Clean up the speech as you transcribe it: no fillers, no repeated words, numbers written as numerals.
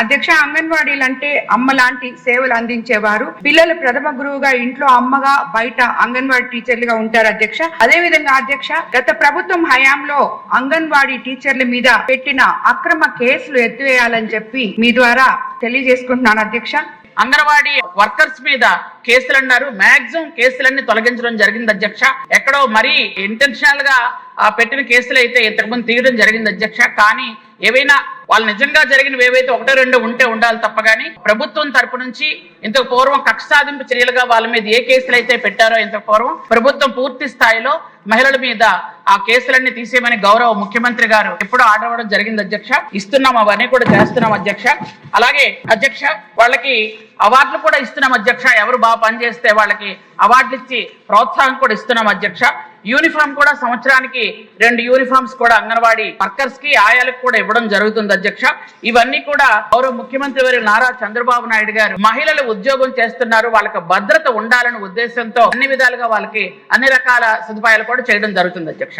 అధ్యక్ష, అంగన్వాడీలు అంటే అమ్మ లాంటి సేవలు అందించేవారు. పిల్లలు ప్రథమ గురువుగా ఇంట్లో అమ్మగా, బయట అంగన్వాడీ టీచర్లుగా ఉంటారు అధ్యక్ష. అదే విధంగా అధ్యక్ష, గత ప్రభుత్వం హయాంలో అంగన్వాడీ టీచర్ల మీద పెట్టిన అక్రమ కేసులు ఎత్తివేయాలని చెప్పి మీ ద్వారా తెలియజేసుకుంటున్నాను అధ్యక్ష. అంగన్వాడీ వర్కర్స్ మీద కేసులు అన్నారు. మాక్సిమం కేసులన్నీ తొలగించడం జరిగింది అధ్యక్ష. ఎక్కడో మరీ ఇంటెన్షనల్ గా పెట్టిన కేసులు అయితే ఇంతకుముందు తీయడం జరిగింది అధ్యక్ష. కానీ ఏవైనా వాళ్ళు నిజంగా జరిగినవి ఏవైతే ఒకటో రెండో ఉండాలి తప్ప కానీ ప్రభుత్వం తరపు నుంచి ఇంతకు పూర్వం కక్ష సాధింపు చర్యలుగా వాళ్ళ మీద ఏ కేసులు అయితే పెట్టారో ఇంతకు పూర్వం ప్రభుత్వం పూర్తి స్థాయిలో మహిళల మీద ఆ కేసులన్నీ తీసేయమని గౌరవ ముఖ్యమంత్రి గారు ఎప్పుడో ఆర్డర్ ఇవ్వడం జరిగింది అధ్యక్ష. ఇస్తున్నాం, అవన్నీ కూడా చేస్తున్నాం అధ్యక్ష. అలాగే అధ్యక్ష, వాళ్ళకి అవార్డులు కూడా ఇస్తున్నాం అధ్యక్ష. ఎవరు బాగా పనిచేస్తే వాళ్ళకి అవార్డులు ఇచ్చి ప్రోత్సాహం కూడా ఇస్తున్నాం అధ్యక్ష. యూనిఫామ్ కూడా సంవత్సరానికి 2 యూనిఫామ్స్ కూడా అంగన్వాడీ వర్కర్స్ కి, ఆయాలకు కూడా ఇవ్వడం జరుగుతుంది అధ్యక్ష. ఇవన్నీ కూడా గౌరవ ముఖ్యమంత్రి వారి నారా చంద్రబాబు నాయుడు గారు మహిళలు ఉద్యోగం చేస్తున్నారు, వాళ్ళకి భద్రత ఉండాలనే ఉద్దేశంతో అన్ని విధాలుగా వాళ్ళకి అన్ని రకాల సదుపాయాలు కూడా చేయడం జరుగుతుంది అధ్యక్ష.